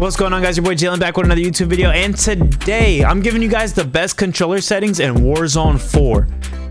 What's going on, guys? Your boy Jalen back with another YouTube video, and today I'm giving you guys the best controller settings in Warzone 4.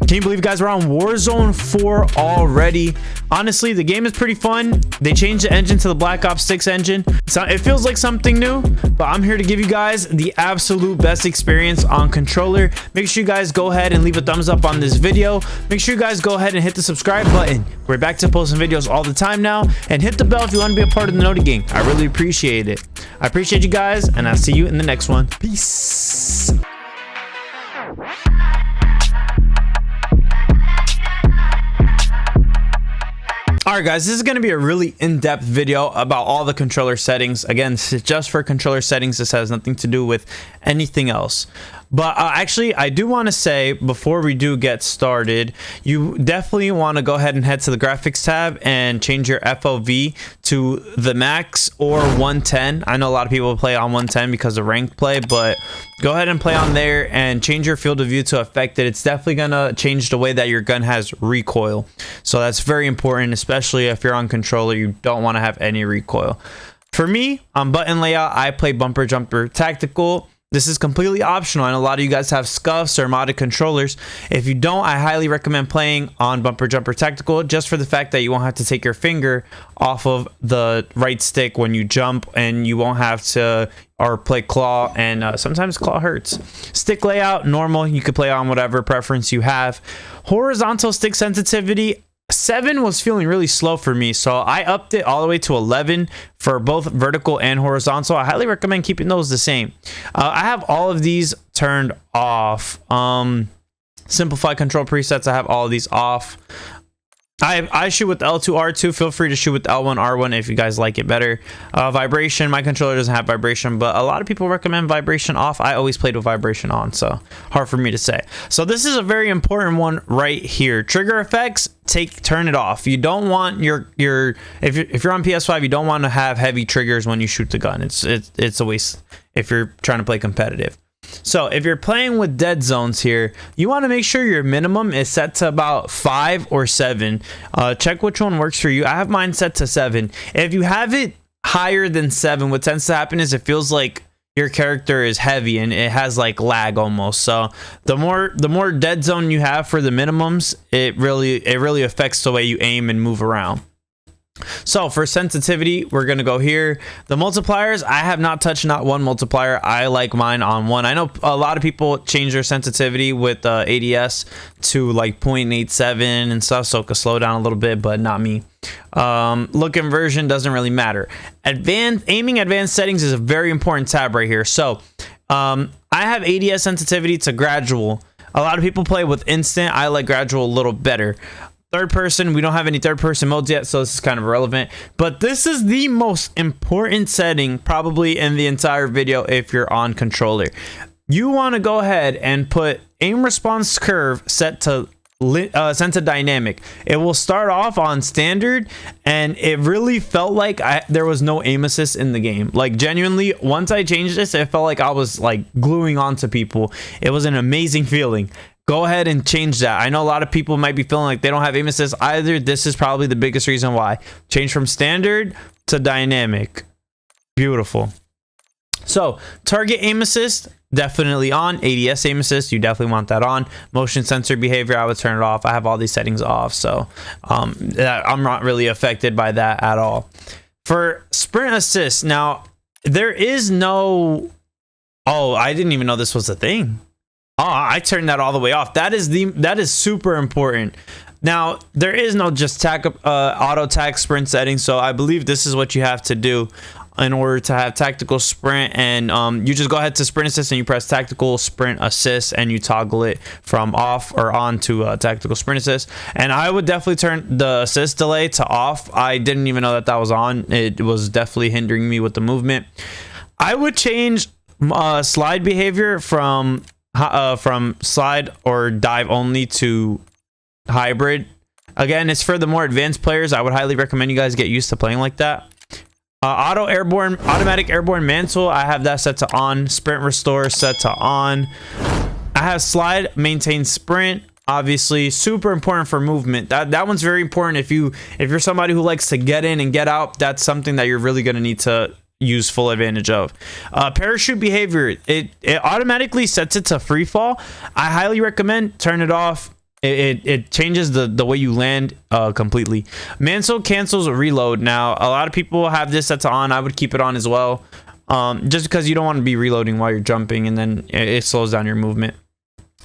Can you believe, guys, we're on Warzone 4 already? Honestly, the game is pretty fun. They changed the engine to the Black Ops 6 engine, so it feels like something new, but I'm here to give you guys the absolute best experience on controller. Make sure you guys go ahead and leave a thumbs up on this video. Make sure you guys go ahead and hit the subscribe button. We're back to posting videos all the time now, and hit the bell if you want to be a part of the Noti gang. I really appreciate it. I appreciate you guys, and I'll see you in the next one. Peace. Alright, guys, this is going to be a really in-depth video about all the controller settings. Again, this is just for controller settings. This has nothing to do with anything else. But actually, I do want to say, before we do get started, you definitely want to go ahead and head to the graphics tab and change your FOV to the max or 110. I know a lot of people play on 110 because of ranked play, but go ahead and play on there and change your field of view to affected. It's definitely going to change the way that your gun has recoil. So that's very important, especially if you're on controller. You don't want to have any recoil. For me, on button layout, I play bumper jumper tactical. This is completely optional, and a lot of you guys have scuffs or modded controllers. If you don't, I highly recommend playing on bumper jumper tactical, just for the fact that you won't have to take your finger off of the right stick when you jump, and you won't have to or play claw, and sometimes claw hurts. Stick layout, normal. You could play on whatever preference you have. Horizontal stick sensitivity, 7 was feeling really slow for me, so I upped it all the way to 11 for both vertical and horizontal. I highly recommend keeping those the same. I have all of these turned off. Simplified control presets, I have all of these off. I shoot with L2 R2. Feel free to shoot with L1 R1 if you guys like it better. Vibration, my controller doesn't have vibration, but a lot of people recommend vibration off. I always played with vibration on, so hard for me to say. So this is a very important one right here. Trigger effects, turn it off. You don't want if you're on PS5, you don't want to have heavy triggers when you shoot the gun. It's a waste if you're trying to play competitive. So if you're playing with dead zones here, you want to make sure your minimum is set to about 5 or 7. Check which one works for you. I have mine set to 7. If you have it higher than 7, what tends to happen is it feels like your character is heavy and it has like lag almost. So the more dead zone you have for the minimums, it really affects the way you aim and move around. So for sensitivity, we're gonna go here. The multipliers, I have not touched not one multiplier. I like mine on 1. I know a lot of people change their sensitivity with ADS to like 0.87 and stuff, so it could slow down a little bit, but not me. Look inversion doesn't really matter. Advanced settings is a very important tab right here. So I have ADS sensitivity to gradual. A lot of people play with instant. I like gradual a little better. Third person, we don't have any third person modes yet, so this is kind of irrelevant, but this is the most important setting probably in the entire video if you're on controller. You want to go ahead and put aim response curve set to dynamic. It will start off on standard, and it really felt like there was no aim assist in the game. Like, genuinely, once I changed this, it felt like I was like gluing onto people. It was an amazing feeling. Go ahead and change that. I know a lot of people might be feeling like they don't have aim assist either. This is probably the biggest reason why. Change from standard to dynamic. Beautiful. So target aim assist, definitely on. ADS aim assist, you definitely want that on. Motion sensor behavior, I would turn it off. I have all these settings off, so I'm not really affected by that at all. For sprint assist, now there is no... Oh, I didn't even know this was a thing. Oh, I turned that all the way off. That is super important. Now, there is no just auto tac sprint setting, so I believe this is what you have to do in order to have tactical sprint, and you just go ahead to sprint assist and you press tactical sprint assist and you toggle it from off or on to tactical sprint assist. And I would definitely turn the assist delay to off. I didn't even know that was on. It was definitely hindering me with the movement. I would change slide behavior from slide or dive only to hybrid. Again, it's for the more advanced players. I would highly recommend you guys get used to playing like that. Automatic airborne mantle, I have that set to on. Sprint restore set to on. I have slide maintain sprint. Obviously super important for movement. That one's very important. If you're somebody who likes to get in and get out, that's something that you're really going to need to use full advantage of. Parachute behavior, it automatically sets it to free fall. I highly recommend turn it off. It changes the way you land completely. Mantle cancels reload. Now a lot of people have this set to on. I would keep it on as well, just because you don't want to be reloading while you're jumping, and then it slows down your movement.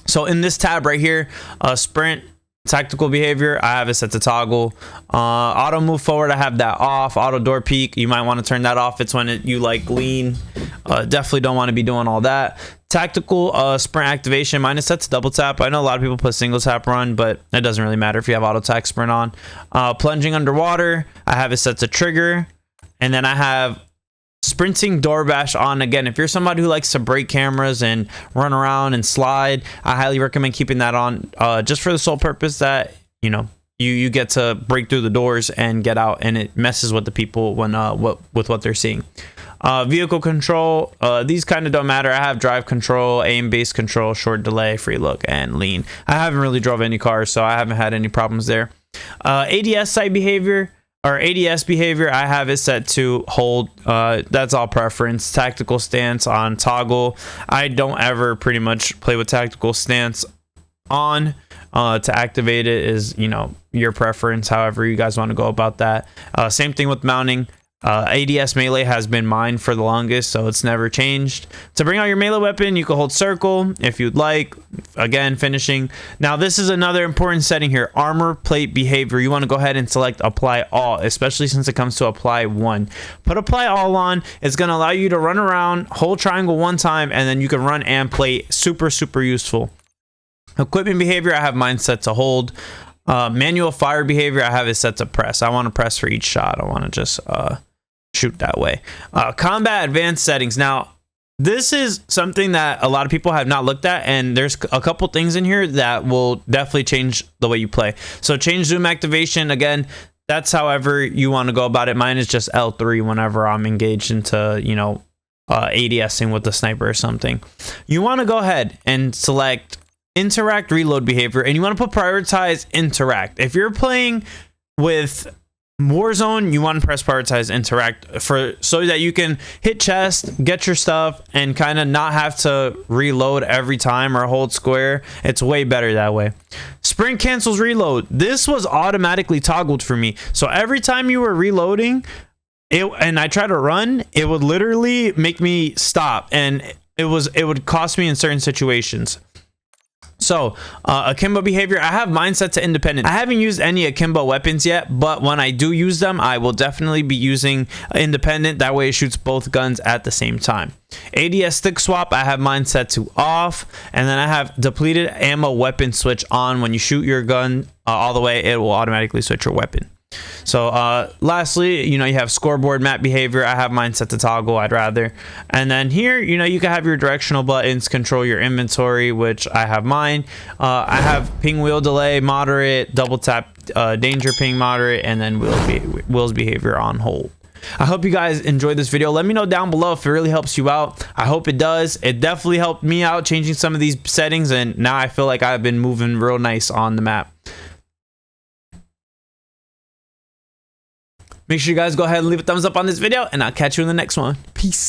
So in this tab right here, sprint, tactical behavior, I have it set to toggle. Auto move forward, I have that off. Auto door peek, you might want to turn that off. It's when you like lean. Definitely don't want to be doing all that. Tactical sprint activation, mine is set to double tap. I know a lot of people put single tap run, but it doesn't really matter if you have auto tac sprint on. Plunging underwater, I have it set to trigger. And then I have sprinting door bash on. Again, if you're somebody who likes to break cameras and run around and slide, I highly recommend keeping that on, just for the sole purpose that, you know, you get to break through the doors and get out, and it messes with the people when with what they're seeing. Vehicle control, these kind of don't matter. I have drive control, aim base control, short delay, free look, and lean. I haven't really drove any cars, so I haven't had any problems there. ADS site behavior, or ADS behavior, I have it set to hold. That's all preference. Tactical stance on toggle. I don't ever pretty much play with tactical stance on. To activate it is, you know, your preference, however you guys want to go about that. Same thing with mounting. ADS melee has been mine for the longest, so it's never changed. To bring out your melee weapon, you can hold circle if you'd like. Again, finishing. Now this is another important setting here, armor plate behavior. You want to go ahead and select apply all, especially since it comes to apply one. Put apply all on. It's going to allow you to run around, hold triangle one time, and then you can run and plate. Super useful. Equipment behavior, I have mine set to hold. Manual fire behavior, I have it set to press. I want to press for each shot. I want to just shoot that way. Combat advanced settings. Now, this is something that a lot of people have not looked at, and there's a couple things in here that will definitely change the way you play. So change zoom activation. Again, that's however you want to go about it. Mine is just L3 whenever I'm engaged into, you know, ADSing with the sniper or something. You want to go ahead and select interact reload behavior, and you want to put prioritize interact. If you're playing with Warzone, you want to press prioritize interact so that you can hit chest, get your stuff, and kind of not have to reload every time or hold square. It's way better that way. Sprint cancels reload. This was automatically toggled for me, so every time you were reloading and I try to run, it would literally make me stop, and it would cost me in certain situations. So akimbo behavior, I have mine set to independent. I haven't used any akimbo weapons yet, but when I do use them, I will definitely be using independent. That way it shoots both guns at the same time. ADS stick swap, I have mine set to off, and then I have depleted ammo weapon switch on. When you shoot your gun all the way, it will automatically switch your weapon. So lastly, you know, you have scoreboard map behavior. I have mine set to toggle, I'd rather. And then here, you know, you can have your directional buttons, control your inventory, which I have mine. I have ping wheel delay moderate, double tap danger ping moderate, and then wheels behavior on hold. I hope you guys enjoyed this video. Let me know down below if it really helps you out. I hope it does. It definitely helped me out changing some of these settings, and now I feel like I've been moving real nice on the map. Make sure you guys go ahead and leave a thumbs up on this video, and I'll catch you in the next one. Peace.